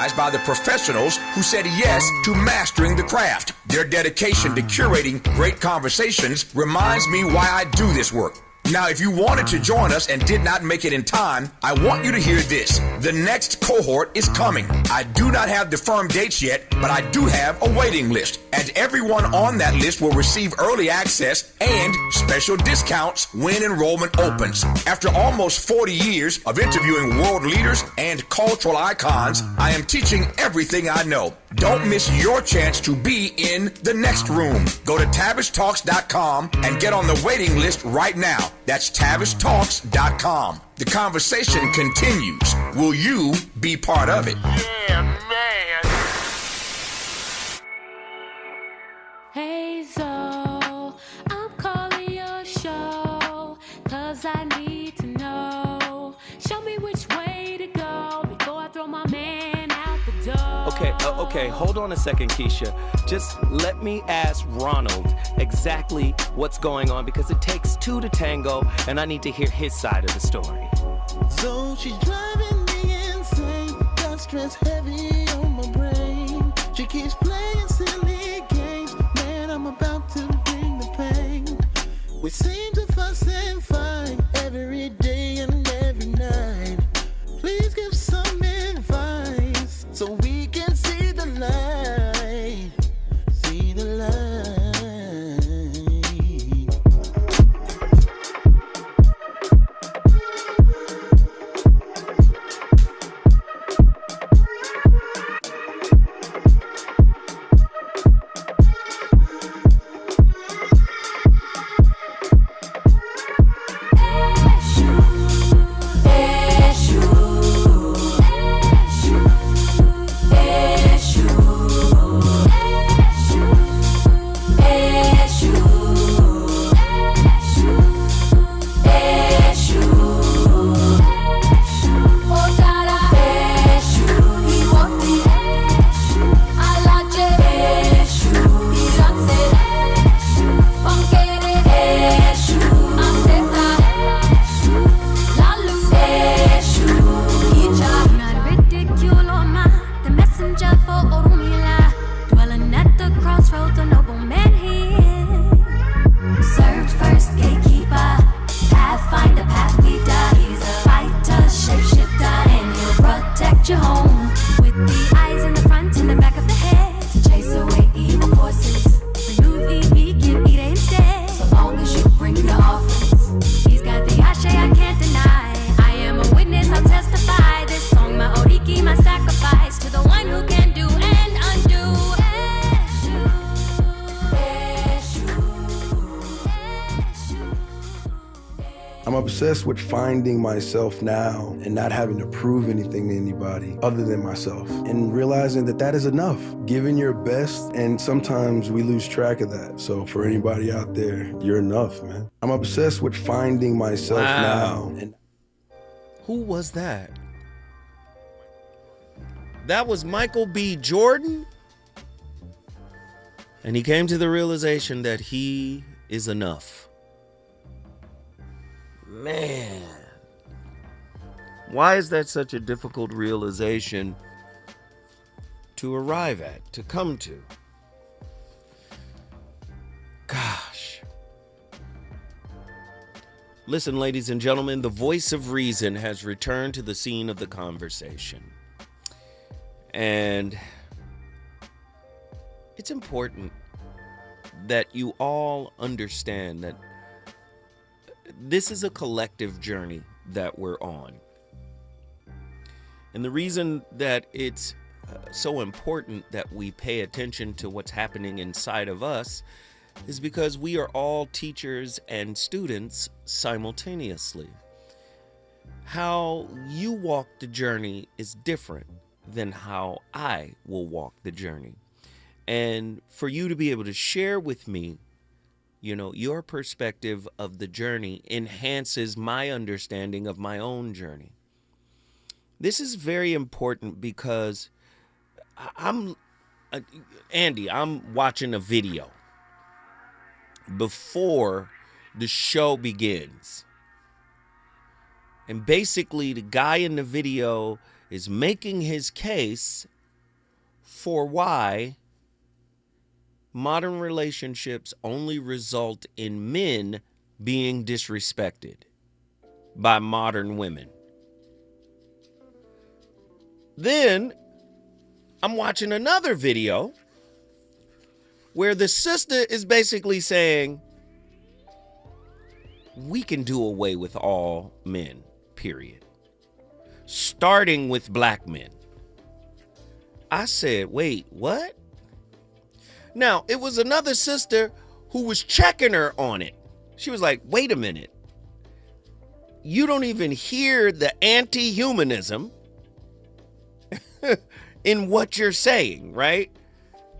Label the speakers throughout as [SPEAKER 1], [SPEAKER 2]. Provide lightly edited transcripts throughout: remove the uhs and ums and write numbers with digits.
[SPEAKER 1] mesmerized by the professionals who said yes to mastering the craft. Their dedication to curating great conversations reminds me why I do this work. Now, if you wanted to join us and did not make it in time, I want you to hear this. The next cohort is coming. I do not have the firm dates yet, but I do have a waiting list. And everyone on that list will receive early access and special discounts when enrollment opens. After almost 40 years of interviewing world leaders and cultural icons, I am teaching everything I know. Don't miss your chance to be in the next room. Go to TavishTalks.com and get on the waiting list right now. That's TavishTalks.com. The conversation continues. Will you be part of it?
[SPEAKER 2] Yeah, man.
[SPEAKER 3] Hey, so I'm calling your show, 'cause I need to know. Show me which way to go before I throw my man out the door.
[SPEAKER 4] Okay, hold on a second, Keisha. Just let me ask Ronald exactly what's going on, because it takes two to tango, and I need to hear his side of the story.
[SPEAKER 5] So she's driving me insane, got stress heavy on my brain. She keeps playing silly games, man, I'm about to bring the pain. We seem to fuss and fight every day and every night. Please give some advice so we can see the light, see the light.
[SPEAKER 6] I'm obsessed with finding myself now and not having to prove anything to anybody other than myself, and realizing that that is enough. Giving your best, and sometimes we lose track of that. So for anybody out there, you're enough, man. I'm obsessed with finding myself now. And
[SPEAKER 4] Who was that? That was Michael B. Jordan. And he came to the realization that he is enough. Man, why is that such a difficult realization to arrive at, to come to? Gosh. Listen, ladies and gentlemen, the voice of reason has returned to the scene of the conversation. And it's important that you all understand that this is a collective journey that we're on. And the reason that it's so important that we pay attention to what's happening inside of us is because we are all teachers and students simultaneously. How you walk the journey is different than how I will walk the journey. And for you to be able to share with me, you know, your perspective of the journey enhances my understanding of my own journey. This is very important because I'm watching a video before the show begins. And basically the guy in the video is making his case for why modern relationships only result in men being disrespected by modern women. Then I'm watching another video where the sister is basically saying, we can do away with all men, period. Starting with black men. I said, wait, what? Now, it was another sister who was checking her on it. She was like, wait a minute. You don't even hear the anti-humanism in what you're saying, right?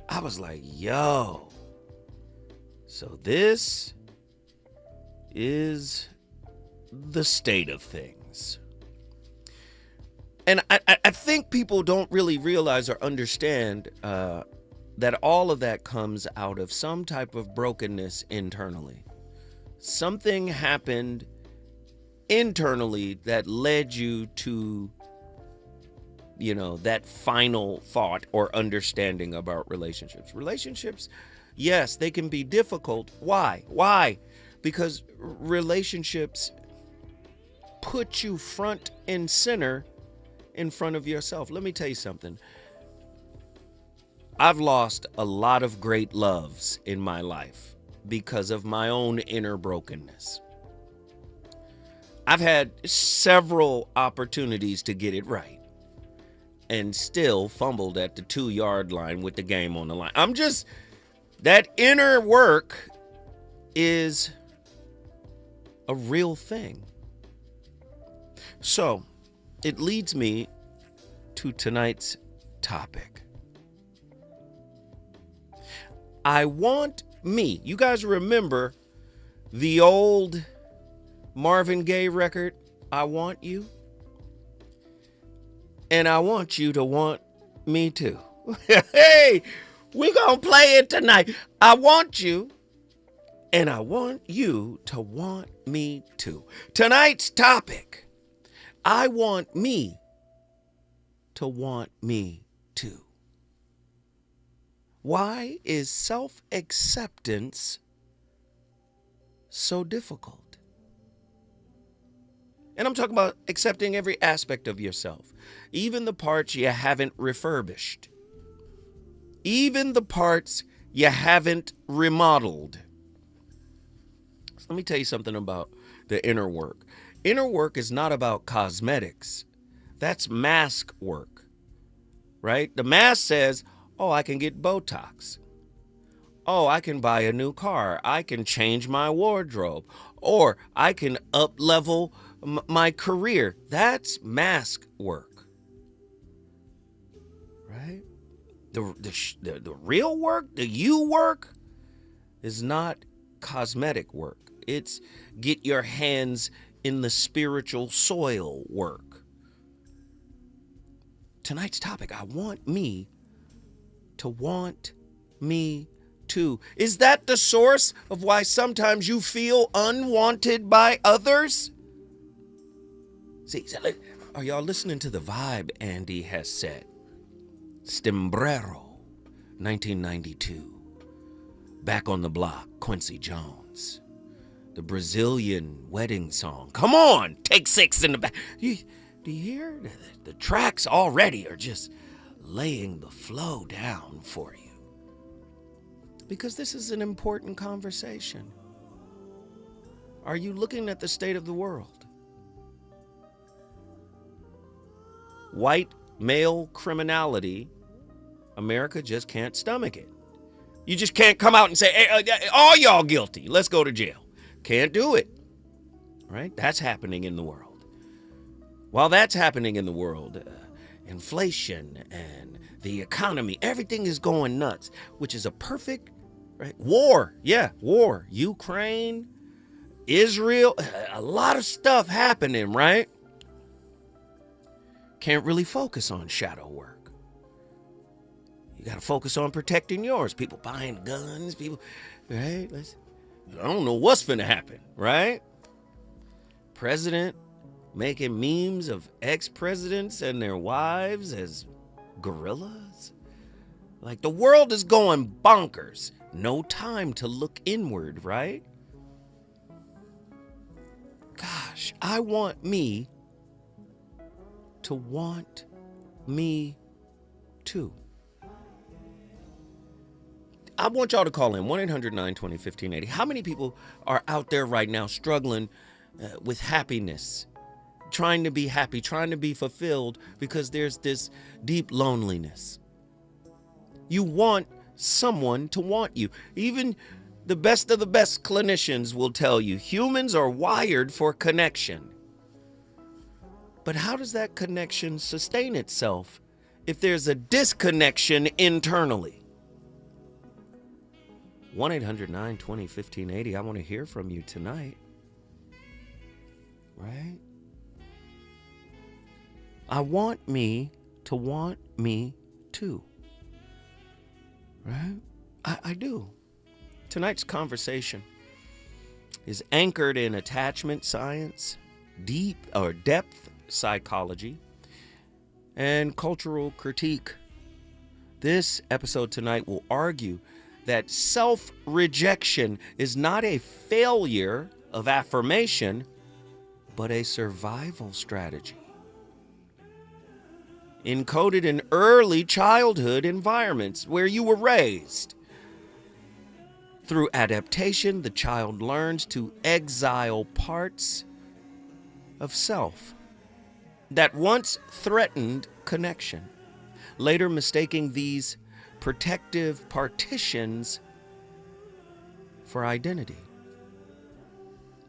[SPEAKER 4] I was like, yo. So this is the state of things. And I think people don't really realize or understand that all of that comes out of some type of brokenness internally. Something happened internally that led you to, that final thought or understanding about relationships. Relationships, yes, they can be difficult. Why? Because relationships put you front and center in front of yourself. Let me tell you something. I've lost a lot of great loves in my life because of my own inner brokenness. I've had several opportunities to get it right and still fumbled at the 2-yard line with the game on the line. That inner work is a real thing. So it leads me to tonight's topic. I want me. You guys remember the old Marvin Gaye record, I Want You? And I want you to want me too. Hey, we're going to play it tonight. I want you, and I want you to want me too. Tonight's topic, I want me to want me too. Why is self-acceptance so difficult? And I'm talking about accepting every aspect of yourself, even the parts you haven't refurbished, even the parts you haven't remodeled. So let me tell you something about the inner work. Inner work is not about cosmetics. That's mask work, right? The mask says, oh, I can get Botox. Oh, I can buy a new car. I can change my wardrobe. Or I can up-level my career. That's mask work, right? The real work, the you work, is not cosmetic work. It's get your hands in the spiritual soil work. Tonight's topic, I want me to want me too. Is that the source of why sometimes you feel unwanted by others? See, are y'all listening to the vibe Andy has set? Stembrero, 1992. Back on the Block, Quincy Jones. The Brazilian wedding song. Come on, take 6 in the back. Do you hear? The tracks already are just laying the flow down for you. Because this is an important conversation. Are you looking at the state of the world? White male criminality, America just can't stomach it. You just can't come out and say, hey, all y'all guilty, let's go to jail. Can't do it, right? That's happening in the world. While that's happening in the world, inflation and the economy, everything is going nuts, which is a perfect, right? War. Ukraine, Israel, a lot of stuff happening, right? Can't really focus on shadow work. You got to focus on protecting yours. People buying guns, right? I don't know what's finna happen, right? President making memes of ex-presidents and their wives as gorillas. Like the world is going bonkers. No time to look inward, right? Gosh, I want me to want me too. I want y'all to call in 1-800-920-1580. How many people are out there right now struggling with happiness, trying to be happy, trying to be fulfilled because there's this deep loneliness? You want someone to want you. Even the best of the best clinicians will tell you humans are wired for connection. But how does that connection sustain itself if there's a disconnection internally? 1-800-920-1580. I want to hear from you tonight. Right? I want me to want me too. Right? I do. Tonight's conversation is anchored in attachment science, depth psychology, and cultural critique. This episode tonight will argue that self-rejection is not a failure of affirmation, but a survival strategy encoded in early childhood environments where you were raised. Through adaptation, the child learns to exile parts of self that once threatened connection, later mistaking these protective partitions for identity.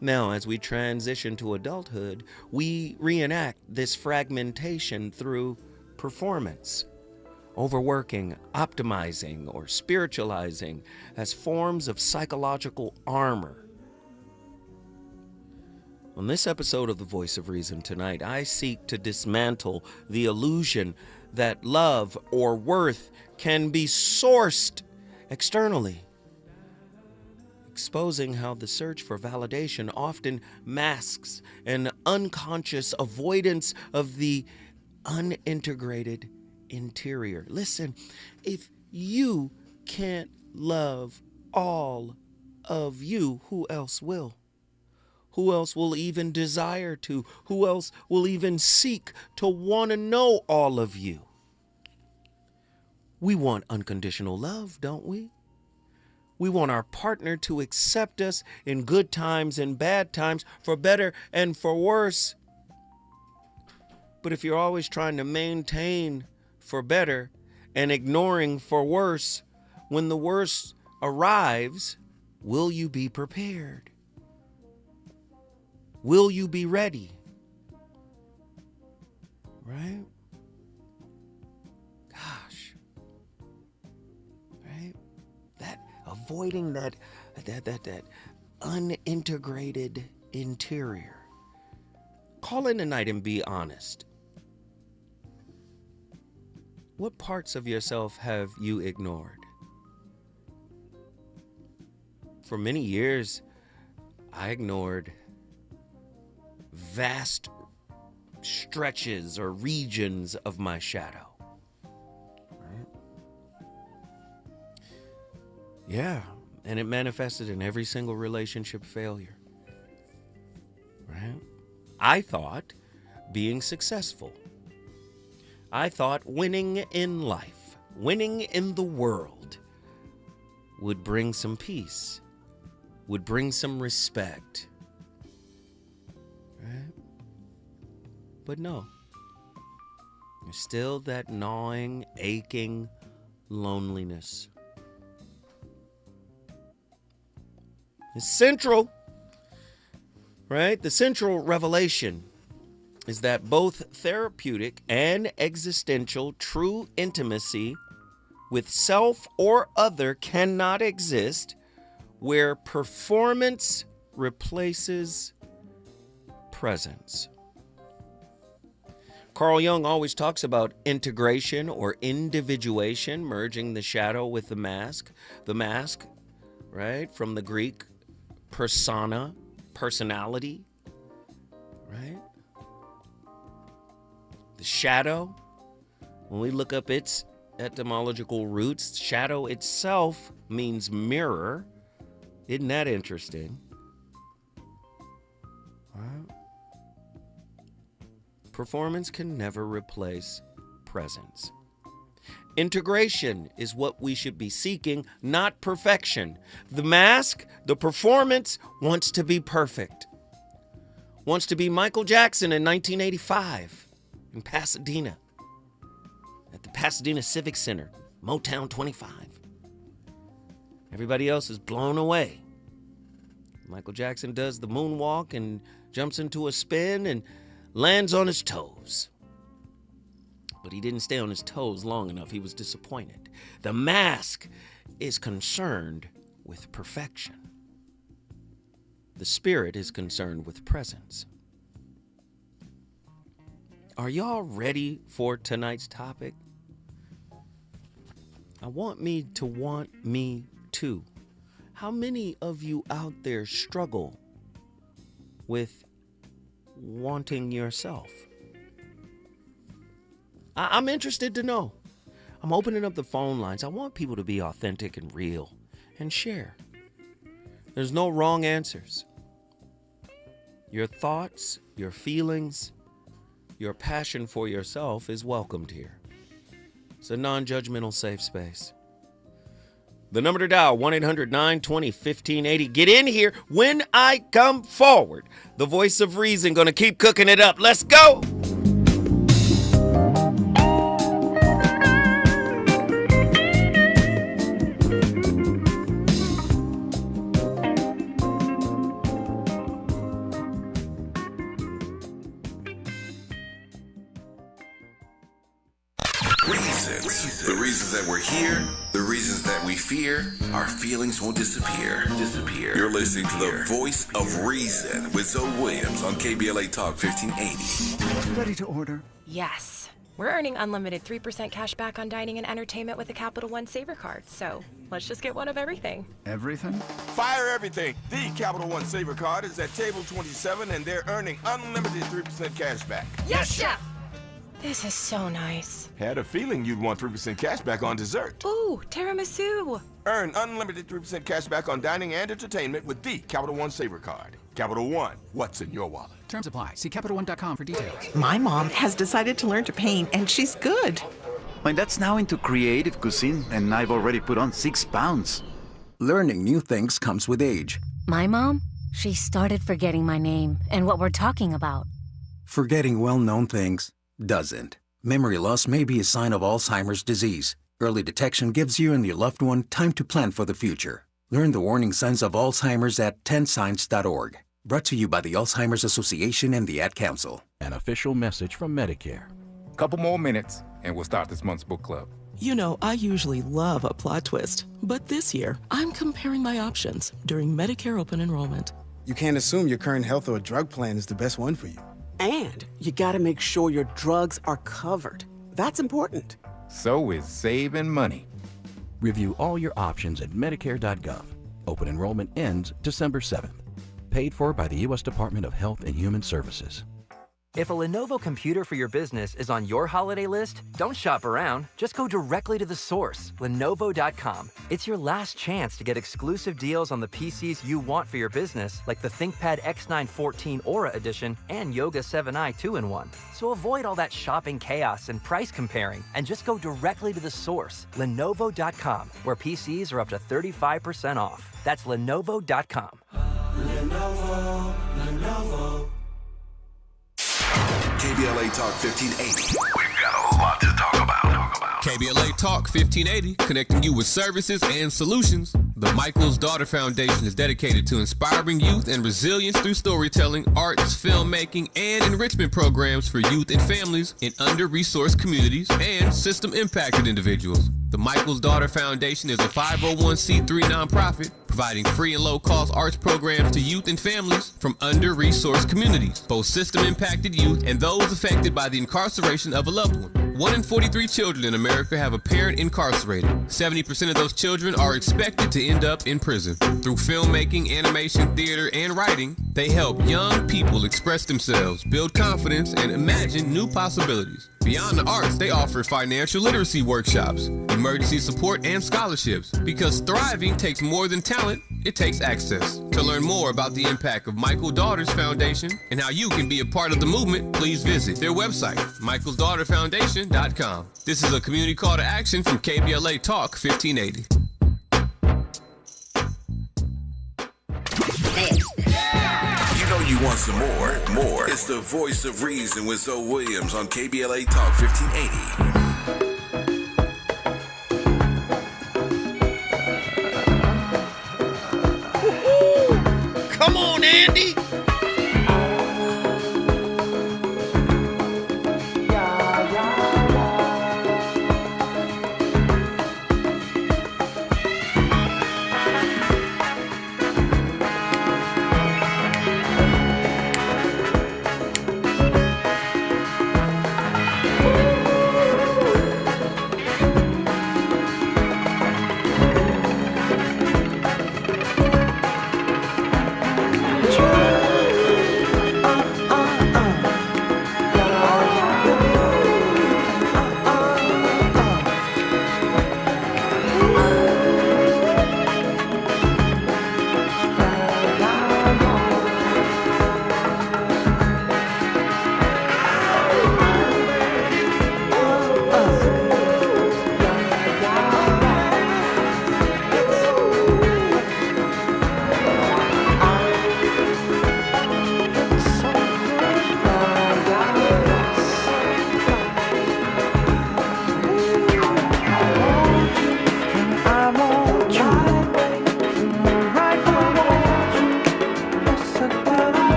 [SPEAKER 4] Now, as we transition to adulthood, we reenact this fragmentation through performance, overworking, optimizing, or spiritualizing as forms of psychological armor. On this episode of The Voice of Reason tonight, I seek to dismantle the illusion that love or worth can be sourced externally, exposing how the search for validation often masks an unconscious avoidance of the unintegrated interior. Listen, if you can't love all of you, who else will? Who else will even desire to? Who else will even seek to want to know all of you? We want unconditional love, don't we? We want our partner to accept us in good times and bad times, for better and for worse. But if you're always trying to maintain for better and ignoring for worse, when the worst arrives, will you be prepared? Will you be ready? Right? Gosh. Right? That avoiding that unintegrated interior. Call in tonight and be honest. What parts of yourself have you ignored? For many years, I ignored vast stretches or regions of my shadow. Right? Yeah, and it manifested in every single relationship failure. Right? I thought being successful, I thought winning in life, winning in the world would bring some peace, would bring some respect. Right? But no. There's still that gnawing, aching loneliness. It's central, right? The central revelation is that both therapeutic and existential true intimacy with self or other cannot exist where performance replaces presence. Carl Jung always talks about integration or individuation, merging the shadow with the mask. The mask, right, from the Greek persona, personality, right? The shadow, when we look up its etymological roots. Shadow itself means mirror. Isn't that interesting? Performance can never replace presence. Integration is what we should be seeking, not perfection. The mask, the performance, wants to be perfect. Wants to be Michael Jackson in 1985 in Pasadena, at the Pasadena Civic Center, Motown 25. Everybody else is blown away. Michael Jackson does the moonwalk and jumps into a spin and lands on his toes. But he didn't stay on his toes long enough. He was disappointed. The mask is concerned with perfection. The spirit is concerned with presence. Are y'all ready for tonight's topic? I want me to want me too. How many of you out there struggle with wanting yourself? I'm interested to know. I'm opening up the phone lines. I want people to be authentic and real and share. There's no wrong answers. Your thoughts, your feelings, your passion for yourself is welcomed here. It's a non-judgmental safe space. The number to dial, 1-800-920-1580. Get in here when I come forward. The voice of reason gonna keep cooking it up. Let's go.
[SPEAKER 2] The reasons that we're here, the reasons that we fear, our feelings won't disappear. You're listening to the voice of reason with Zoe Williams on KBLA Talk 1580.
[SPEAKER 7] Ready to order?
[SPEAKER 8] Yes. We're earning unlimited 3% cash back on dining and entertainment with the Capital One Saver Card, so let's just get one of everything.
[SPEAKER 7] Everything?
[SPEAKER 9] Fire everything. The Capital One Saver Card is at table 27, and they're earning unlimited 3% cash back.
[SPEAKER 8] Yes, Chef! This is so nice.
[SPEAKER 9] Had a feeling you'd want 3% cash back on dessert.
[SPEAKER 8] Ooh, tiramisu.
[SPEAKER 9] Earn unlimited 3% cash back on dining and entertainment with the Capital One Saver Card. Capital One, what's in your wallet?
[SPEAKER 7] Terms apply. See CapitalOne.com for details.
[SPEAKER 10] My mom has decided to learn to paint, and she's good.
[SPEAKER 11] My dad's now into creative cuisine, and I've already put on 6 pounds.
[SPEAKER 12] Learning new things comes with age.
[SPEAKER 13] My mom, she started forgetting my name and what we're talking about.
[SPEAKER 12] Forgetting well-known things doesn't. Memory loss may be a sign of Alzheimer's disease. Early detection gives you and your loved one time to plan for the future. Learn the warning signs of Alzheimer's at 10signs.org. Brought to you by the Alzheimer's Association and the Ad Council.
[SPEAKER 14] An official message from Medicare.
[SPEAKER 15] Couple more minutes, and we'll start this month's book club.
[SPEAKER 16] You know, I usually love a plot twist, but this year, I'm comparing my options during Medicare open enrollment.
[SPEAKER 17] You can't assume your current health or drug plan is the best one for you.
[SPEAKER 18] And you gotta make sure your drugs are covered. That's important.
[SPEAKER 15] So is saving money.
[SPEAKER 14] Review all your options at Medicare.gov. Open enrollment ends December 7th. Paid for by the U.S. Department of Health and Human Services.
[SPEAKER 19] If a Lenovo computer for your business is on your holiday list, don't shop around. Just go directly to the source, Lenovo.com. It's your last chance to get exclusive deals on the PCs you want for your business, like the ThinkPad X9 14 Aura Edition and Yoga 7i 2-in-1. So avoid all that shopping chaos and price comparing, and just go directly to the source, Lenovo.com, where PCs are up to 35% off. That's Lenovo.com.
[SPEAKER 2] Lenovo. KBLA Talk 1580. We've got a lot to talk about.
[SPEAKER 20] KBLA Talk 1580, connecting you with services and solutions. The Michael's Daughter Foundation is dedicated to inspiring youth and resilience through storytelling, arts, filmmaking, and enrichment programs for youth and families in under-resourced communities and system-impacted individuals. The Michael's Daughter Foundation is a 501c3 nonprofit providing free and low-cost arts programs to youth and families from under-resourced communities, both system-impacted youth and those affected by the incarceration of a loved one. 1 in 43 children in America have a parent incarcerated. 70% of those children are expected to end up in prison. Through filmmaking, animation, theater, and writing, they help young people express themselves, build confidence, and imagine new possibilities. Beyond the arts, they offer financial literacy workshops, emergency support, and scholarships. Because thriving takes more than talent, it takes access. To learn more about the impact of Michael Daughters Foundation and how you can be a part of the movement, please visit their website, michaelsdaughterfoundation.com. This is a community call to action from KBLA Talk 1580.
[SPEAKER 2] You know you want some more. It's the voice of reason with Zoe Williams on KBLA Talk 1580.
[SPEAKER 4] Come on, Andy.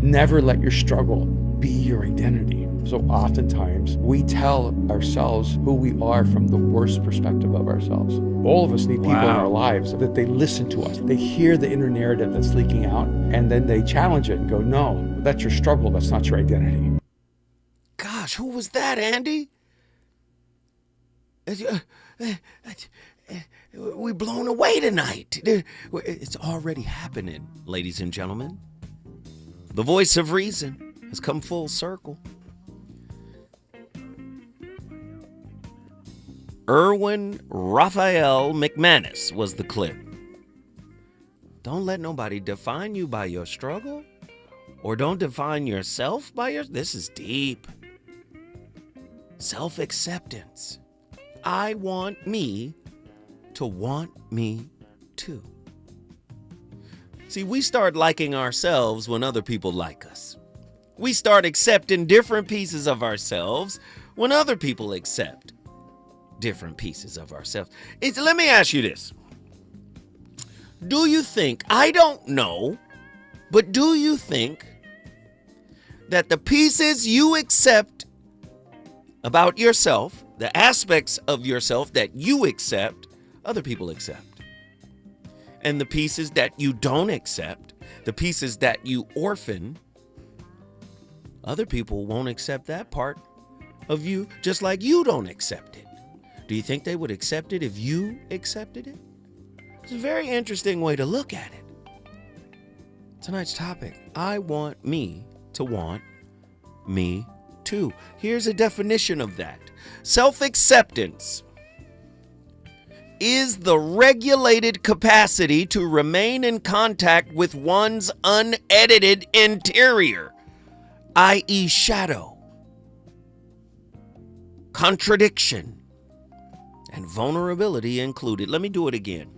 [SPEAKER 21] Never let your struggle be your identity. So oftentimes we tell ourselves who we are from the worst perspective of ourselves. All of us need people in our lives that they listen to us. They hear the inner narrative that's leaking out, and then they challenge it and go, no, that's your struggle, that's not your identity.
[SPEAKER 4] Gosh, who was that, Andy? We're blown away tonight. It's already happening, ladies and gentlemen. The voice of reason has come full circle. Erwin Raphael McManus was the clip. Don't let nobody define you by your struggle, or don't define yourself by your... This is deep. Self-acceptance. I want me to want me too. See, we start liking ourselves when other people like us. We start accepting different pieces of ourselves when other people accept different pieces of ourselves. Let me ask you this. Do you think, I don't know, but do you think that the pieces you accept about yourself, the aspects of yourself that you accept, other people accept? And the pieces that you don't accept, the pieces that you orphan, other people won't accept that part of you, just like you don't accept it. Do you think they would accept it if you accepted it? It's a very interesting way to look at it. Tonight's topic, I want me to want me too. Here's a definition of that. Self-acceptance is the regulated capacity to remain in contact with one's unedited interior, i.e. shadow, contradiction, and vulnerability included. Let me do it again.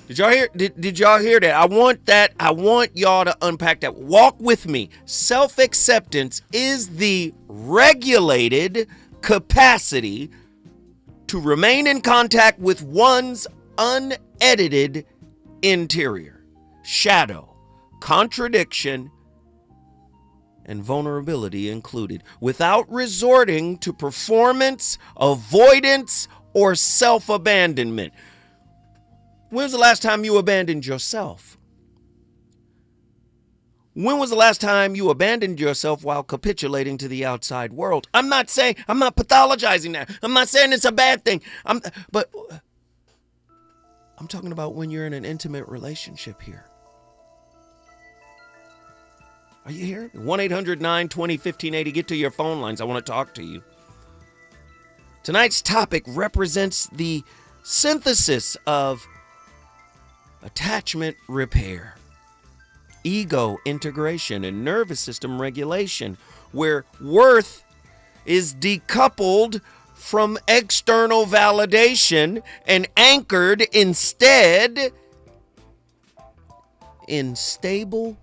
[SPEAKER 4] Did y'all hear? Did y'all hear that? I want y'all to unpack that. Walk with me. Self-acceptance is the regulated capacity to remain in contact with one's unedited interior, shadow, contradiction, and vulnerability included, without resorting to performance, avoidance, or self-abandonment. When was the last time you abandoned yourself? When was the last time you abandoned yourself while capitulating to the outside world? I'm not pathologizing that. I'm not saying it's a bad thing. But I'm talking about when you're in an intimate relationship here. Are you here? 1-800-920-1580. Get to your phone lines. I want to talk to you. Tonight's topic represents the synthesis of attachment repair, ego integration, and nervous system regulation, where worth is decoupled from external validation and anchored instead in stable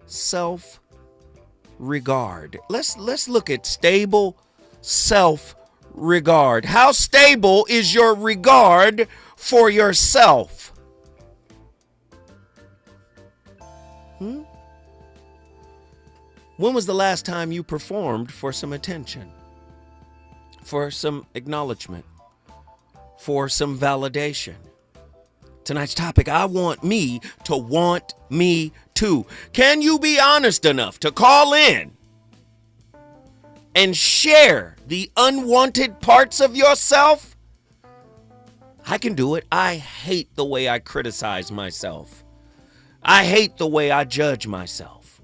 [SPEAKER 4] self-regard. Let's look at stable self-regard. How stable is your regard for yourself? When was the last time you performed for some attention, for some acknowledgement, for some validation? Tonight's topic, I want me to want me too. Can you be honest enough to call in and share the unwanted parts of yourself? I can do it. I hate the way I criticize myself. I hate the way I judge myself.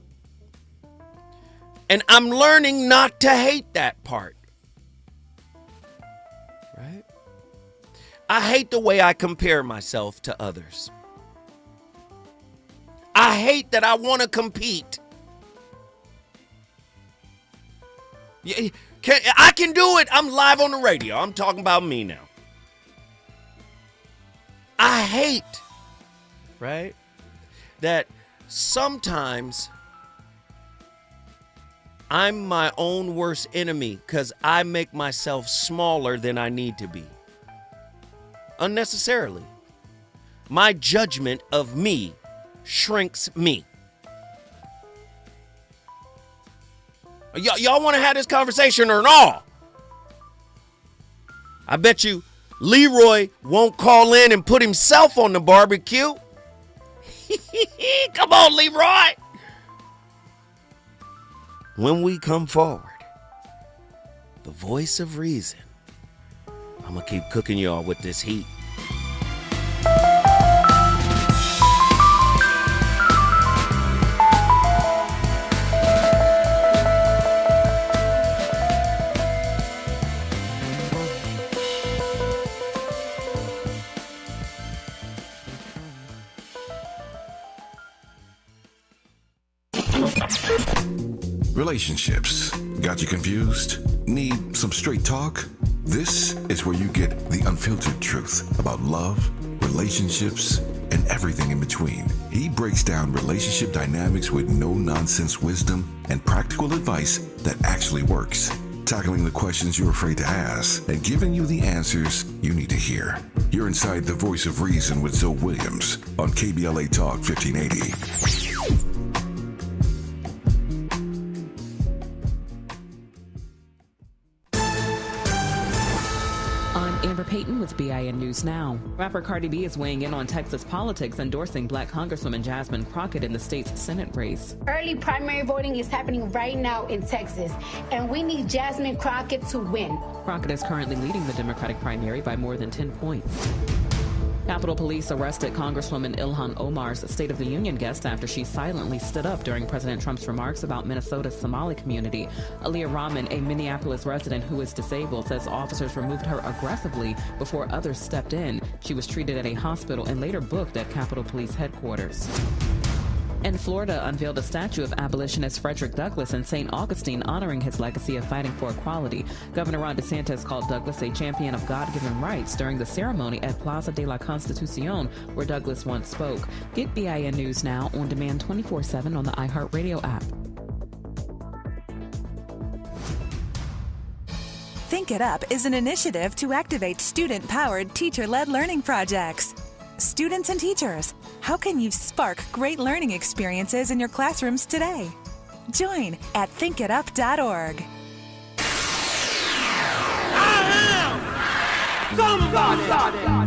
[SPEAKER 4] And I'm learning not to hate that part. Right? I hate the way I compare myself to others. I hate that I want to compete. I can do it. I'm live on the radio. I'm talking about me now. I hate, right, that sometimes I'm my own worst enemy because I make myself smaller than I need to be. Unnecessarily. My judgment of me shrinks me. Y'all want to have this conversation or not? I bet you Leroy won't call in and put himself on the barbecue. Come on, Leroy. When we come forward, the voice of reason, I'm going to keep cooking y'all with this heat.
[SPEAKER 2] Relationships. Got you confused? Need some straight talk? This is where you get the unfiltered truth about love, relationships, and everything in between. He breaks down relationship dynamics with no-nonsense wisdom and practical advice that actually works. Tackling the questions you're afraid to ask and giving you the answers you need to hear. You're inside the voice of reason with Zoe Williams on KBLA Talk 1580.
[SPEAKER 1] Peyton with BIN News Now. Rapper Cardi B is weighing in on Texas politics, endorsing Black Congresswoman Jasmine Crockett in the state's Senate race.
[SPEAKER 22] Early primary voting is happening right now in Texas, and we need Jasmine Crockett to win.
[SPEAKER 1] Crockett is currently leading the Democratic primary by more than 10 points. Capitol Police arrested Congresswoman Ilhan Omar's State of the Union guest after she silently stood up during President Trump's remarks about Minnesota's Somali community. Aaliyah Rahman, a Minneapolis resident who is disabled, says officers removed her aggressively before others stepped in. She was treated at a hospital and later booked at Capitol Police headquarters. And Florida unveiled a statue of abolitionist Frederick Douglass in St. Augustine, honoring his legacy of fighting for equality. Governor Ron DeSantis called Douglass a champion of God-given rights during the ceremony at Plaza de la Constitucion, where Douglass once spoke. Get BIN News Now on demand 24/7 on the iHeartRadio app.
[SPEAKER 23] Think
[SPEAKER 3] Think It Up is an initiative to activate student-powered, teacher-led learning projects. Students and teachers, how can you spark great learning experiences in your classrooms today? Join at thinkitup.org.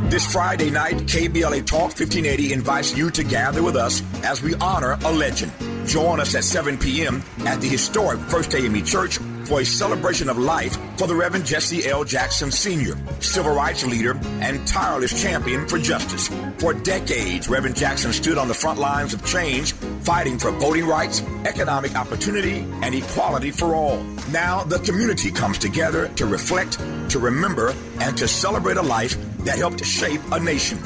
[SPEAKER 5] This Friday night, KBLA Talk 1580 invites you to gather with us as we honor a legend. Join us at 7 p.m. at the historic First AME Church for a celebration of life for the Reverend Jesse L. Jackson Sr., civil rights leader and tireless champion for justice. For decades, Reverend Jackson stood on the front lines of change, fighting for voting rights, economic opportunity, and equality for all. Now, the community comes together to reflect, to remember, and to celebrate a life that helped shape a nation.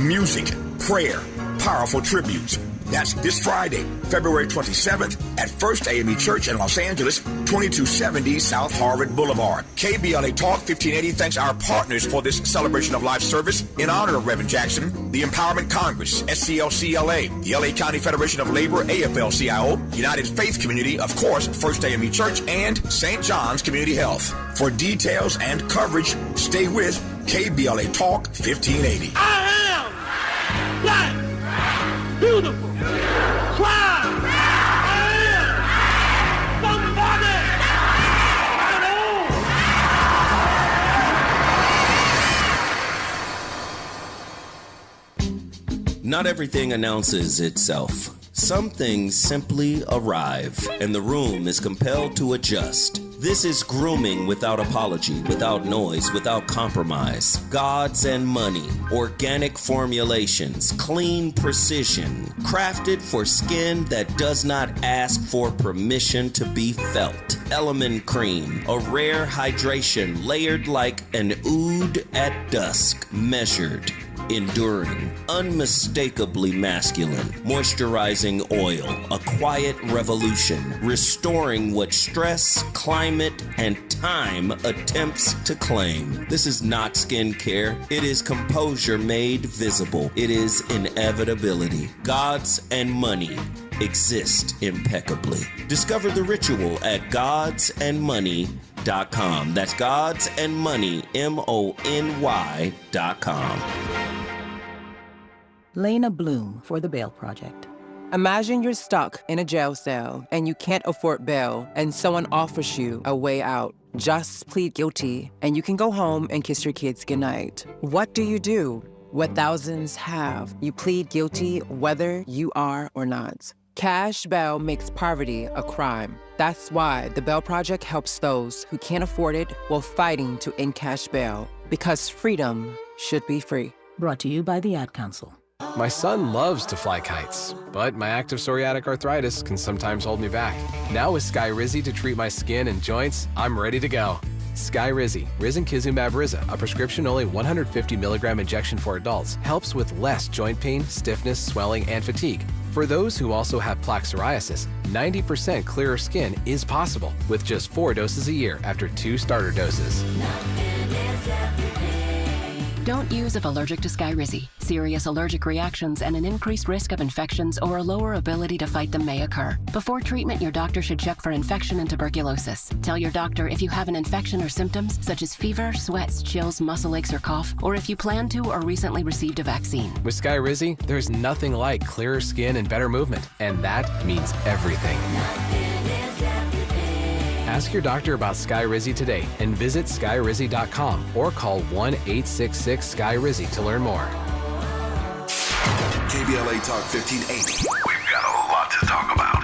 [SPEAKER 5] Music, prayer, powerful tributes. That's this Friday, February 27th at First AME Church in Los Angeles, 2270 South Harvard Boulevard. KBLA Talk 1580 thanks our partners for this celebration of life service in honor of Reverend Jackson, the Empowerment Congress, SCLCLA, the LA County Federation of Labor, AFL-CIO, United Faith Community, of course, First AME Church, and St. John's Community Health. For details and coverage, stay with KBLA Talk 1580.
[SPEAKER 23] I am black, beautiful.
[SPEAKER 4] Not everything announces itself. Some things simply arrive, and the room is compelled to adjust. This is grooming without apology, without noise, without compromise. Gods and money, organic formulations, clean precision, crafted for skin that does not ask for permission to be felt. Element Cream, a rare hydration layered like an oud at dusk, measured, enduring, unmistakably masculine, moisturizing oil, a quiet revolution, restoring what stress, climate, and time attempts to claim. This is not skincare. It is composure made visible. It is inevitability. Gods and money exist impeccably. Discover the ritual at godsandmoney.com. That's godsandmoney, MONY.com.
[SPEAKER 24] Lena Bloom for the Bail Project.
[SPEAKER 25] Imagine you're stuck in a jail cell and you can't afford bail and someone offers you a way out. Just plead guilty and you can go home and kiss your kids goodnight. What do you do? What thousands have. You plead guilty whether you are or not. Cash bail makes poverty a crime. That's why the Bail Project helps those who can't afford it while fighting to end cash bail. Because freedom should be free.
[SPEAKER 24] Brought to you by the Ad Council.
[SPEAKER 26] My son loves to fly kites, but my active psoriatic arthritis can sometimes hold me back. Now with Skyrizi to treat my skin and joints, I'm ready to go. Skyrizi, risankizumab Riza, a prescription-only 150 milligram injection for adults, helps with less joint pain, stiffness, swelling, and fatigue. For those who also have plaque psoriasis, 90% clearer skin is possible with just 4 doses a year after 2 starter doses.
[SPEAKER 27] Don't use if allergic to Skyrizi. Serious allergic reactions and an increased risk of infections or a lower ability to fight them may occur. Before treatment, your doctor should check for infection and tuberculosis. Tell your doctor if you have an infection or symptoms such as fever, sweats, chills, muscle aches, or cough, or if you plan to or recently received a vaccine.
[SPEAKER 26] With Skyrizi, there's nothing like clearer skin and better movement, and that means everything. Ask your doctor about Skyrizi today and visit skyrizi.com or call 1-866-SKY-RIZI to learn more.
[SPEAKER 2] KBLA Talk 1580. We've got a lot to talk about.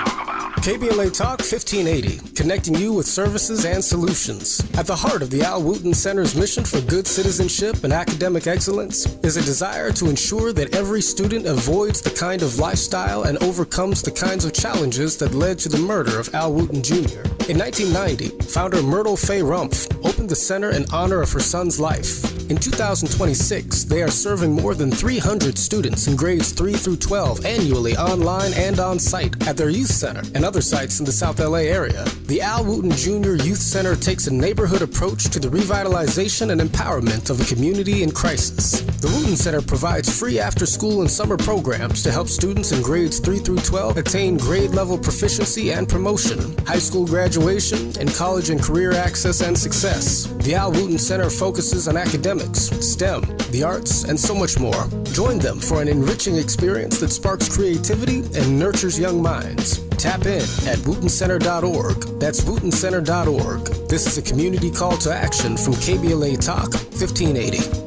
[SPEAKER 28] KBLA Talk 1580, connecting you with services and solutions. At the heart of the Al Wooten Center's mission for good citizenship and academic excellence is a desire to ensure that every student avoids the kind of lifestyle and overcomes the kinds of challenges that led to the murder of Al Wooten Jr. In 1990, founder Myrtle Faye Rumpf opened the center in honor of her son's life. In 2026, they are serving more than 300 students in grades 3 through 12 annually online and on site at their youth center and other sites in the South LA area. The Al Wooten Jr. Youth Center takes a neighborhood approach to the revitalization and empowerment of a community in crisis. The Wooten Center provides free after-school and summer programs to help students in grades 3 through 12 attain grade-level proficiency and promotion, high school graduation, and college and career access and success. The Al Wooten Center focuses on academics, STEM, the arts, and so much more. Join them for an enriching experience that sparks creativity and nurtures young minds. Tap in at wootencenter.org. That's wootencenter.org. This is a community call to action from KBLA Talk 1580.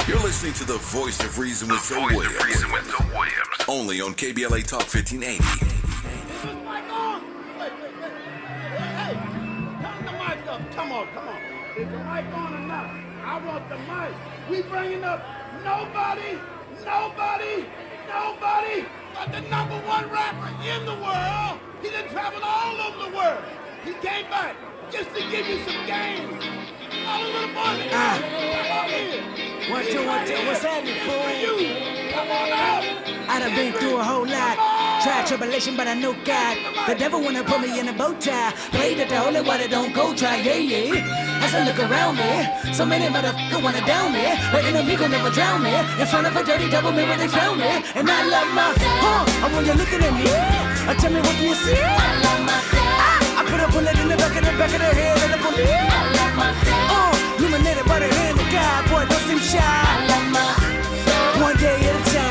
[SPEAKER 2] You're listening to the Voice of Reason with Zoe Williams. Only on KBLA Talk 1580.
[SPEAKER 23] Is this mic on? Wait. Hey, turn the mic up. Come on. Is the mic on or not? I want the mic. We bringing up nobody but the #1 rapper in the world. He done traveled all over the world. He came back just to give you some games. All the little boys, come on in.
[SPEAKER 6] 1, 2, 1, 2. What's happening, fool?
[SPEAKER 23] Come on out.
[SPEAKER 6] I done been through a whole lot. Tried tribulation, but I know God. The devil wanna put me in a bow tie. Played at the holy water, don't go try, yeah. As I look around me, so many motherfuckers wanna down me. But an amigo never drown me. In front of a dirty double mirror, they found me. And I love myself. I want you looking at me. Tell me, what do you see? I love myself. I put a bullet in the back of the head of the police. I love myself. Illuminated by the hand of God, boy, don't seem shy. I love myself. One day at a time.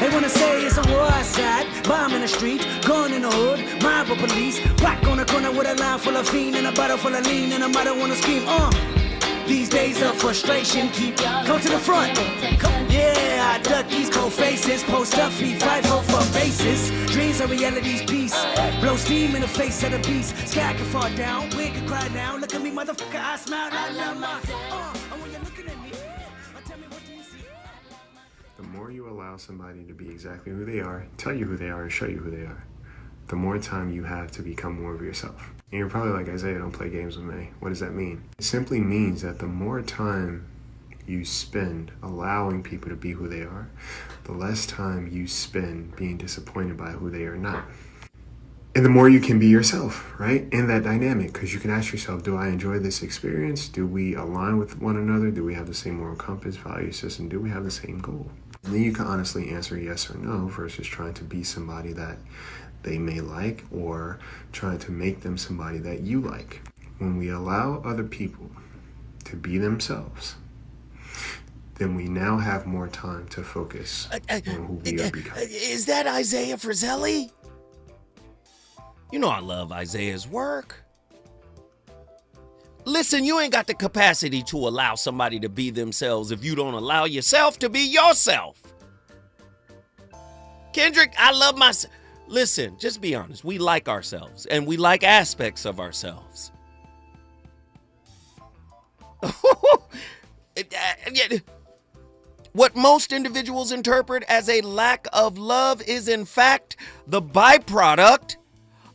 [SPEAKER 6] They wanna say it's a war outside, bomb in the street, gun in the hood, mob of police, black on the corner with a line full of fiend and a bottle full of lean and a mother wanna scheme. These days of frustration keep come to the front. Yeah, I duck these cold faces, post up feet, fight for basis. Dreams are reality's piece. Blow steam in the face of the beast. Sky can fall down, we can cry now. Look at me, motherfucker, I smile. I love myself. And when you're looking at me, tell me, what do you see?
[SPEAKER 7] The more you allow somebody to be exactly who they are, tell you who they are, and show you who they are, the more time you have to become more of yourself. And you're probably like, Isaiah, don't play games with me. What does that mean? It simply means that the more time you spend allowing people to be who they are, the less time you spend being disappointed by who they are not. And the more you can be yourself, right? In that dynamic, because you can ask yourself, do I enjoy this experience? Do we align with one another? Do we have the same moral compass, value system? Do we have the same goal? And then you can honestly answer yes or no versus trying to be somebody that they may like or trying to make them somebody that you like. When we allow other people to be themselves, then we now have more time to focus on who we are becoming.
[SPEAKER 4] Is that Isaiah Frizzelli? You know I love Isaiah's work. Listen, you ain't got the capacity to allow somebody to be themselves if you don't allow yourself to be yourself. Kendrick, I love myself. Listen, just be honest. We like ourselves, and we like aspects of ourselves. What most individuals interpret as a lack of love is, in fact, the byproduct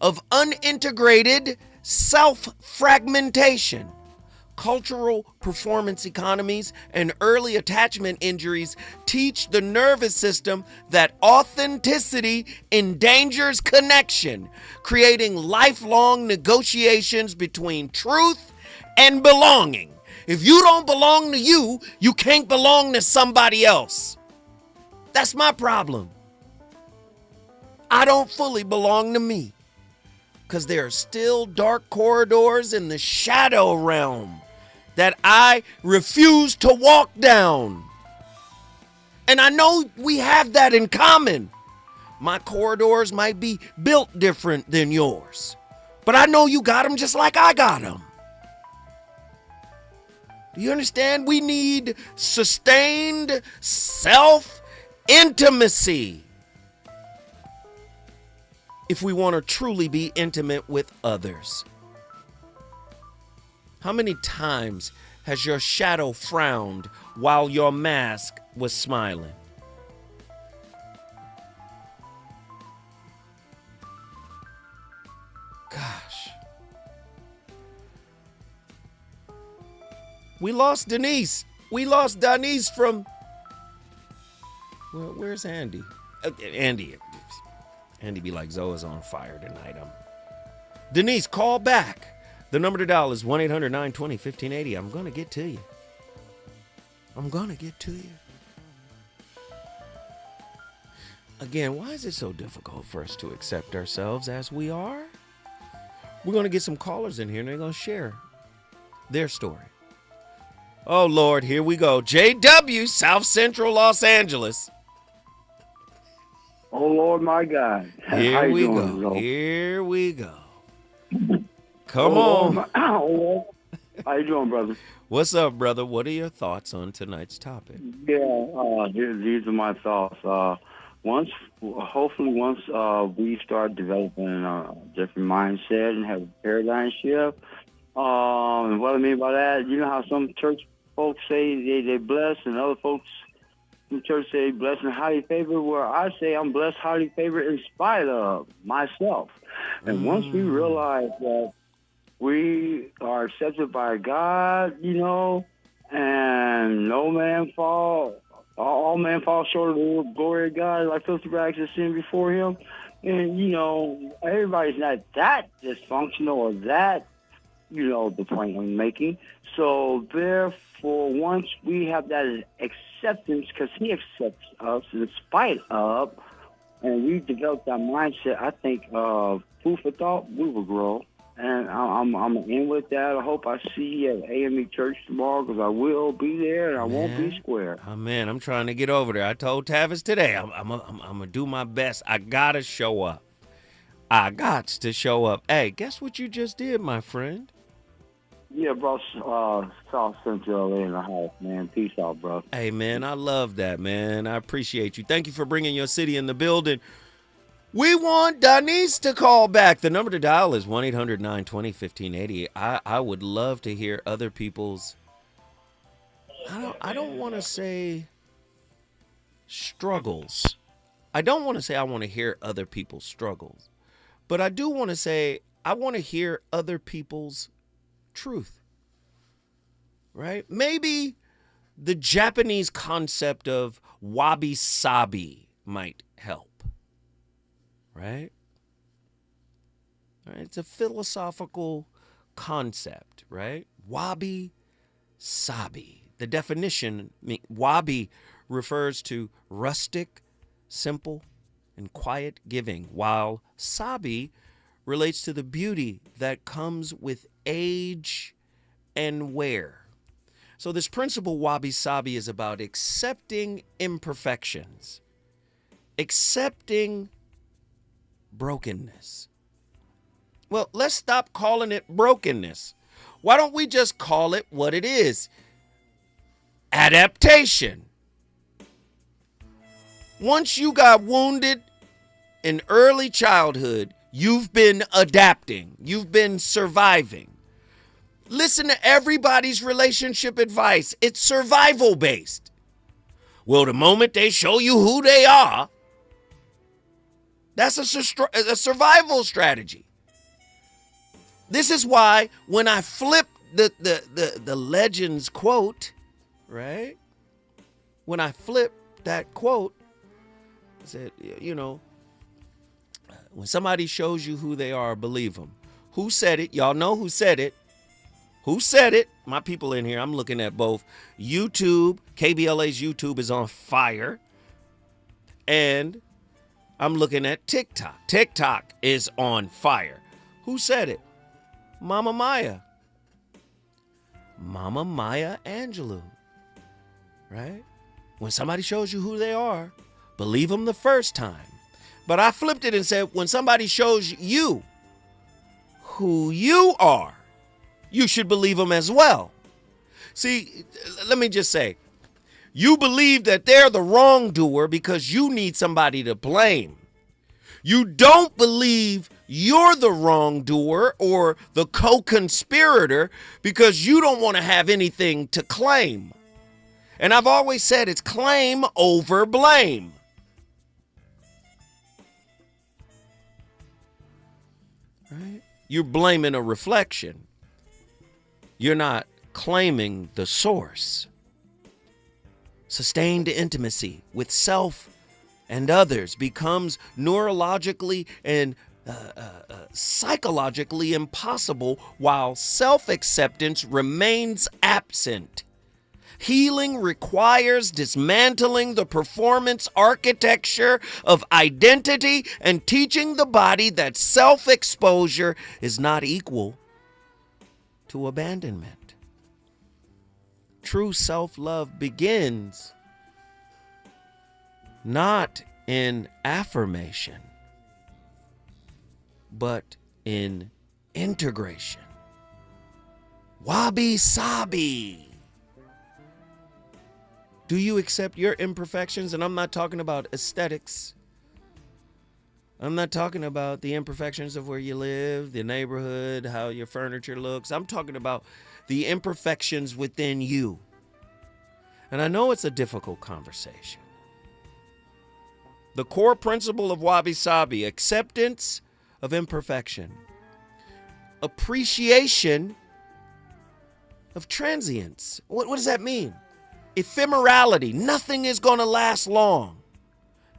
[SPEAKER 4] of unintegrated self-fragmentation. Cultural performance economies and early attachment injuries teach the nervous system that authenticity endangers connection, creating lifelong negotiations between truth and belonging. If you don't belong to you, you can't belong to somebody else. That's my problem. I don't fully belong to me because there are still dark corridors in the shadow realm that I refuse to walk down. And I know we have that in common. My corridors might be built different than yours, but I know you got them just like I got them. Do you understand? We need sustained self-intimacy if we want to truly be intimate with others. How many times has your shadow frowned while your mask was smiling? Gosh. We lost Denise. We lost Denise from... Well, where's Andy? Andy be like, Zoe's on fire tonight. Denise, call back. The number to dial is 1-800-920-1580. I'm going to get to you. I'm going to get to you. Again, why is it so difficult for us to accept ourselves as we are? We're going to get some callers in here and they're going to share their story. Oh, Lord, here we go. JW, South Central Los Angeles.
[SPEAKER 8] Oh, Lord, my God.
[SPEAKER 4] Here we go.
[SPEAKER 8] Bro?
[SPEAKER 4] Here we go. Come on.
[SPEAKER 8] Lord. How you doing, brother?
[SPEAKER 4] What's up, brother? What are your thoughts on tonight's topic?
[SPEAKER 8] Yeah, these are my thoughts. Hopefully once we start developing a different mindset and have a paradigm shift, and what I mean by that, you know how some church folks say they blessed and other folks from church say blessed and highly favored, where I say I'm blessed, highly favored in spite of myself. And once we realize that we are accepted by God, you know, and no man all men fall short of the glory of God, like filthy rags of sin before him. And, you know, everybody's not that dysfunctional or that, you know, the point I'm making. So, therefore, once we have that acceptance, because he accepts us in spite of, and we develop that mindset, I think food for thought, we will grow. And I'm in with that. I hope I see you at AME Church tomorrow, because I will be there and I won't be square.
[SPEAKER 4] Oh, man, I'm trying to get over there. I told Tavis today, I'm going to do my best. I got to show up. I got to show up. Hey, guess what you just did, my friend?
[SPEAKER 8] Yeah, bro. South Central LA in the house, man. Peace out, bro.
[SPEAKER 4] Hey, man, I love that, man. I appreciate you. Thank you for bringing your city in the building. We want Denise to call back. The number to dial is 1-800-920-1580. I would love to hear other people's, I don't want to say struggles. I don't want to say I want to hear other people's struggles. But I do want to say I want to hear other people's truth. Right? Maybe the Japanese concept of wabi-sabi might help. Right? It's a philosophical concept, right? Wabi-sabi. The definition, wabi refers to rustic, simple, and quiet giving, while sabi relates to the beauty that comes with age and wear. So this principle, wabi-sabi, is about accepting imperfections, accepting brokenness. Well, let's stop calling it brokenness. Why don't we just call it what it is? Adaptation. Once you got wounded in early childhood, you've been adapting. You've been surviving. Listen to everybody's relationship advice. It's survival based. Well, the moment they show you who they are, that's a survival strategy. This is why when I flip the Legends quote, right? When I flip that quote, I said, you know, when somebody shows you who they are, believe them. Who said it? Y'all know who said it. Who said it? My people in here, I'm looking at both YouTube. KBLA's YouTube is on fire. And I'm looking at TikTok. TikTok is on fire. Who said it? Mama Maya. Mama Maya Angelou. Right? When somebody shows you who they are, believe them the first time. But I flipped it and said, when somebody shows you who you are, you should believe them as well. See, let me just say, you believe that they're the wrongdoer because you need somebody to blame. You don't believe you're the wrongdoer or the co-conspirator because you don't want to have anything to claim. And I've always said it's claim over blame. Right? You're blaming a reflection. You're not claiming the source. Sustained intimacy with self and others becomes neurologically and psychologically impossible while self-acceptance remains absent. Healing requires dismantling the performance architecture of identity and teaching the body that self-exposure is not equal to abandonment. True self-love begins not in affirmation, but in integration. Wabi-sabi. Do you accept your imperfections? And I'm not talking about aesthetics. I'm not talking about the imperfections of where you live, the neighborhood, how your furniture looks. I'm talking about the imperfections within you. And I know it's a difficult conversation. The core principle of wabi-sabi, acceptance of imperfection, appreciation of transience. What does that mean? Ephemerality. Nothing is going to last long.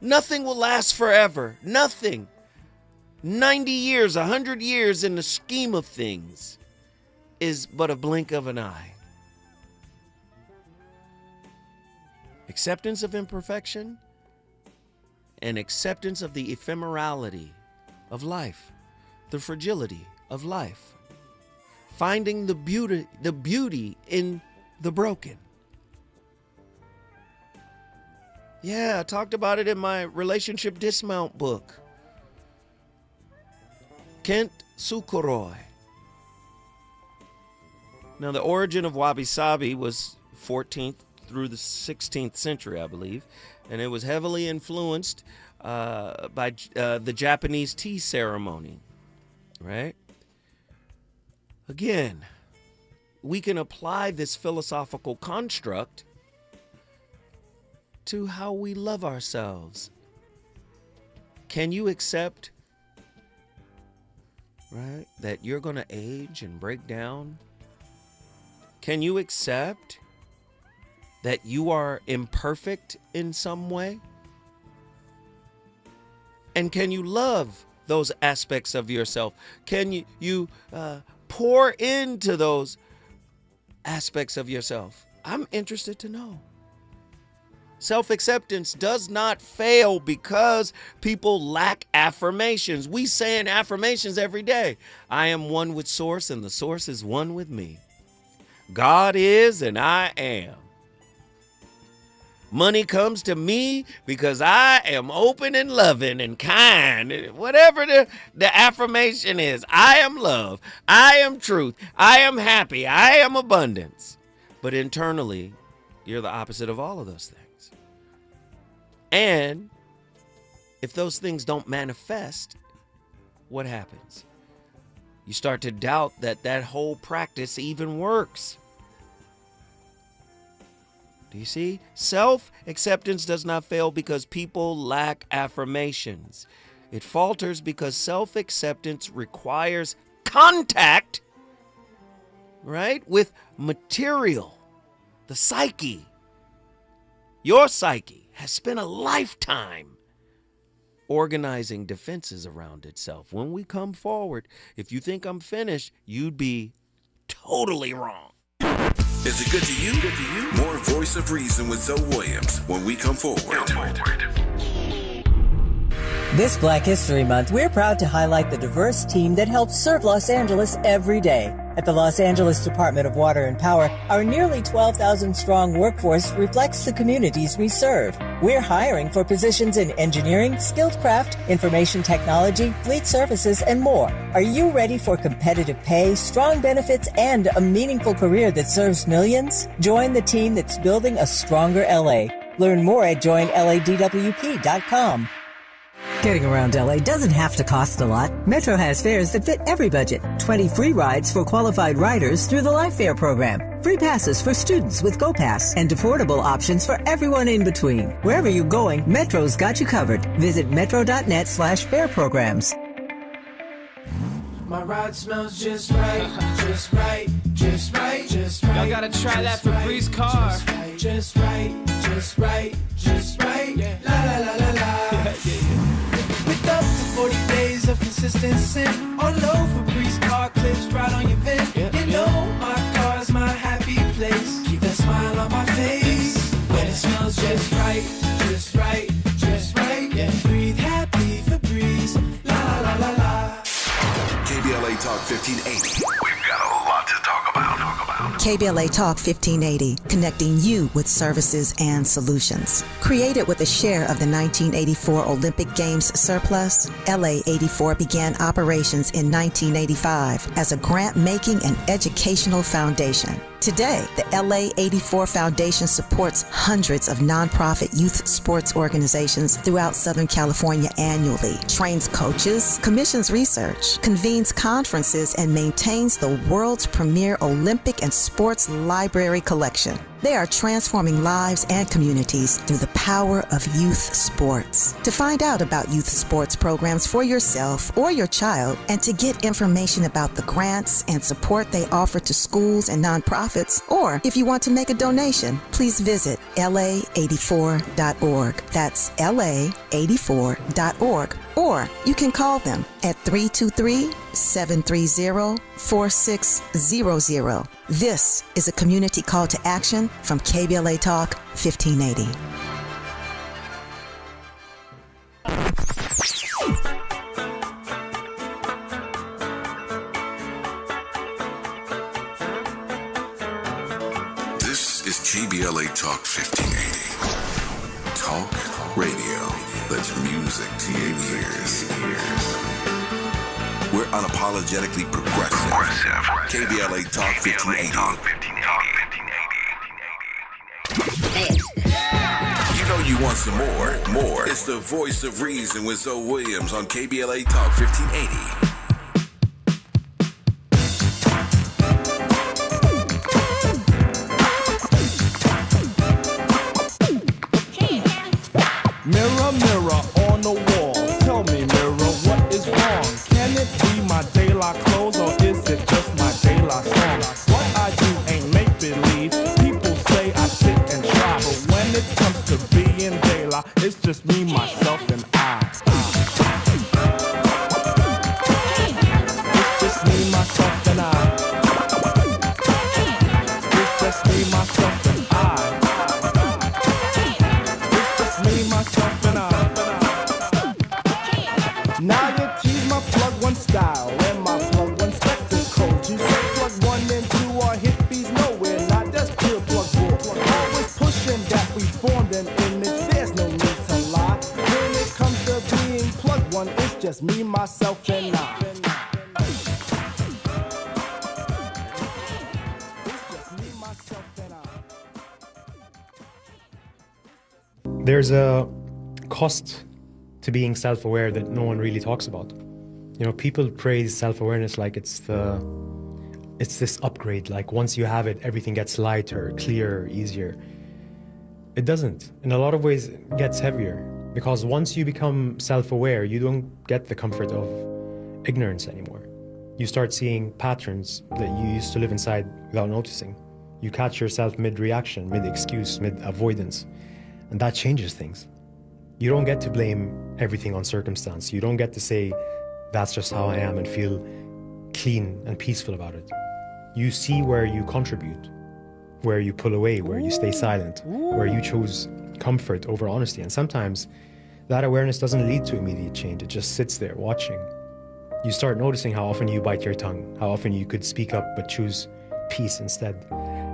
[SPEAKER 4] Nothing will last forever. Nothing. 90 years, 100 years in the scheme of things is but a blink of an eye. Acceptance of imperfection and acceptance of the ephemerality of life, the fragility of life. Finding the beauty in the broken. Yeah, I talked about it in my relationship dismount book. Kent Sukuroi. Now, the origin of wabi-sabi was 14th through the 16th century, I believe, and it was heavily influenced by the Japanese tea ceremony, right? Again, we can apply this philosophical construct to how we love ourselves. Can you accept, right, that you're going to age and break down? Can you accept that you are imperfect in some way? And can you love those aspects of yourself? Can you pour into those aspects of yourself? I'm interested to know. Self-acceptance does not fail because people lack affirmations. We saying affirmations every day. I am one with Source and the Source is one with me. God is and I am. Money comes to me because I am open and loving and kind. Whatever the affirmation is. I am love. I am truth. I am happy. I am abundance. But internally, you're the opposite of all of those things. And if those things don't manifest, what happens? You start to doubt that whole practice even works. Do you see? Self-acceptance does not fail because people lack affirmations. It falters because self-acceptance requires contact, right, with material, the psyche. Your psyche has spent a lifetime organizing defenses around itself. When we come forward, if you think I'm finished, you'd be totally wrong.
[SPEAKER 2] Is it good to you? More Voice of Reason with Zoe Williams when we come forward.
[SPEAKER 9] This Black History Month, we're proud to highlight the diverse team that helps serve Los Angeles every day. At the Los Angeles Department of Water and Power, our nearly 12,000-strong workforce reflects the communities we serve. We're hiring for positions in engineering, skilled craft, information technology, fleet services, and more. Are you ready for competitive pay, strong benefits, and a meaningful career that serves millions? Join the team that's building a stronger LA. Learn more at joinladwp.com.
[SPEAKER 24] Getting around LA doesn't have to cost a lot. Metro has fares that fit every budget. 20 free rides for qualified riders through the Life Fare program. Free passes for students with GoPass and affordable options for everyone in between. Wherever you're going, Metro's got you covered. Visit metro.net/fare programs.
[SPEAKER 6] My ride smells just right, just right, just right, just right. Y'all gotta try that Febreze car. Just right, just right, just right. Yeah. La la la la la. With up to 40 days of consistent scent. All over Febreze car clips right on your vent. You know my car's my happy place. Keep that smile on my Just right, just right, just right. Yeah, breathe happy for breeze. La la la la.
[SPEAKER 2] KBLA Talk 1580. We've got a lot to talk about.
[SPEAKER 10] KBLA Talk 1580, connecting you with services and solutions. Created with a share of the 1984 Olympic Games surplus, LA 84 began operations in 1985 as a grant-making and educational foundation. Today, the LA 84 Foundation supports hundreds of nonprofit youth sports organizations throughout Southern California annually, trains coaches, commissions research, convenes conferences, and maintains the world's premier Olympic and sports library collection. They are transforming lives and communities through the power of youth sports. To find out about youth sports programs for yourself or your child, and to get information about the grants and support they offer to schools and nonprofits, or if you want to make a donation, please visit la84.org. That's la84.org. Or you can call them at 323-730-4600. This is a community call to action from KBLA Talk 1580.
[SPEAKER 2] This is KBLA Talk 1580. Talk radio that's music to your ears. We're unapologetically progressive. KBLA Talk 1580. You know you want some more. It's the voice of reason with Zoe Williams on KBLA Talk 1580.
[SPEAKER 11] Mirror, mirror on the wall, tell me, mirror, what is wrong? Can it be my de la clothes, or is it just my de la song? What I do ain't make-believe, people say I sit and try, but when it comes to being de la, it's just me, myself, and I. It's just me, myself, and I. It's just me, myself, and I. Myself and I. Now you tease my plug one style and my plug one spectacles. You say plug one and two are hippies nowhere, not just pure plug bull. Always pushing that we formed an image, there's no need to lie. When it comes to being plug one, it's just me, myself, and I.
[SPEAKER 12] There's a cost to being self-aware that no one really talks about. You know, people praise self-awareness like it's this upgrade, like once you have it, everything gets lighter, clearer, easier. It doesn't. In a lot of ways, it gets heavier, because once you become self-aware, you don't get the comfort of ignorance anymore. You start seeing patterns that you used to live inside without noticing. You catch yourself mid-reaction, mid-excuse, mid-avoidance. And that changes things. You don't get to blame everything on circumstance. You don't get to say, that's just how I am, and feel clean and peaceful about it. You see where you contribute, where you pull away, where you stay silent, where you choose comfort over honesty. And sometimes that awareness doesn't lead to immediate change. It just sits there watching. You start noticing how often you bite your tongue, how often you could speak up but choose peace instead.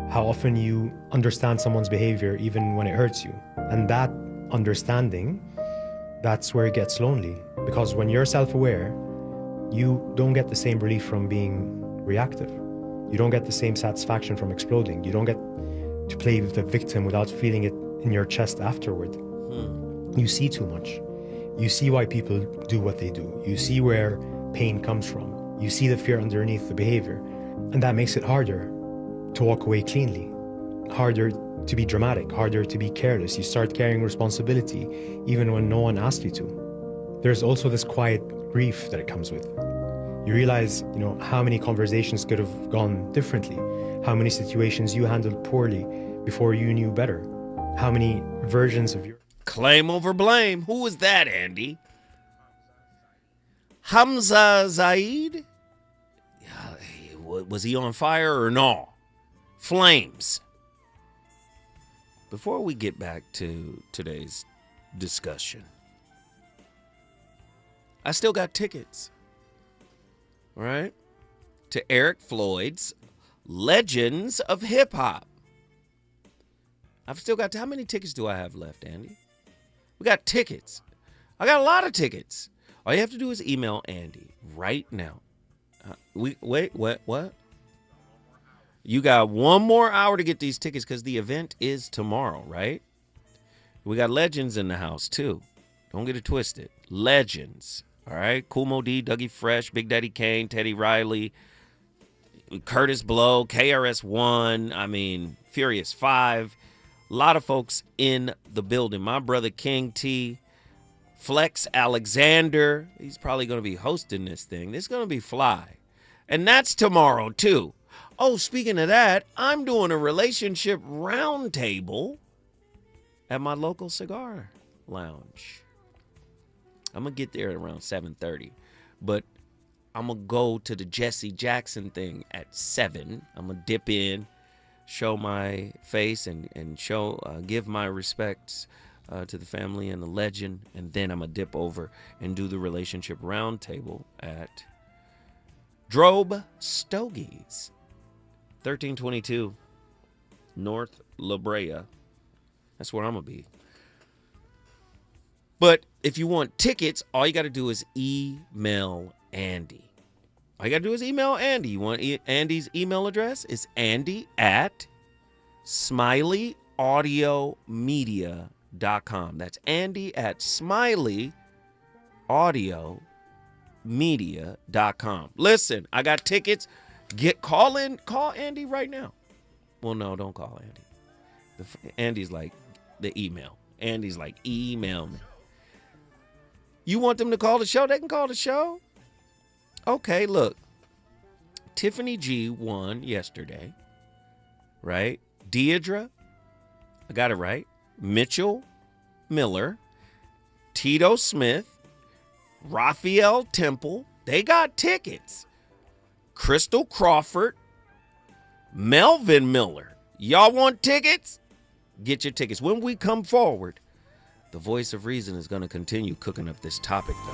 [SPEAKER 12] How often you understand someone's behavior even when it hurts you. And that understanding, that's where it gets lonely. Because when you're self-aware, you don't get the same relief from being reactive. You don't get the same satisfaction from exploding. You don't get to play with the victim without feeling it in your chest afterward. You see too much. You see why people do what they do. You see where pain comes from. You see the fear underneath the behavior. And that makes it harder to walk away cleanly, harder to be dramatic, harder to be careless. You start carrying responsibility even when no one asked you to. There's also this quiet grief that it comes with. You realize, how many conversations could have gone differently, how many situations you handled poorly before you knew better, how many versions of your...
[SPEAKER 4] Claim over blame. Who was that, Andy? Hamza Zaid? Was he on fire or no? Flames. before we get back to today's discussion, I still got tickets, all right, to Eric Floyd's Legends of Hip Hop. I've still got, how many tickets do I have left, Andy? We got tickets. I got a lot of tickets. All you have to do is email Andy right now. What? You got one more hour to get these tickets because the event is tomorrow, right? We got legends in the house, too. Don't get it twisted. Legends. All right? Kool Moe Dee, Dougie Fresh, Big Daddy Kane, Teddy Riley, Curtis Blow, KRS-One, Furious 5. A lot of folks in the building. My brother King T, Flex Alexander. He's probably going to be hosting this thing. This is going to be fly. And that's tomorrow, too. Oh, speaking of that, I'm doing a relationship roundtable at my local cigar lounge. I'm going to get there at around 7:30. But I'm going to go to the Jesse Jackson thing at 7. I'm going to dip in, show my face, and give my respects to the family and the legend. And then I'm going to dip over and do the relationship roundtable at Drobe Stogies, 1322 North La Brea. That's where I'm going to be. But if you want tickets, all you got to do is email Andy. All you got to do is email Andy. You want Andy's email address? It's andy@smileyAudiomedia.com. That's andy@smileyAudiomedia.com. Listen, I got tickets. Call Andy right now. Well, no, don't call Andy. Andy's like the email. Andy's like, email me. You want them to call the show? They can call the show. Okay, look. Tiffany G won yesterday, right? Deidre, I got it right. Mitchell Miller, Tito Smith, Raphael Temple, they got tickets. Crystal Crawford, Melvin Miller. Y'all want tickets? Get your tickets. When we come forward, the voice of reason is going to continue cooking up this topic, though.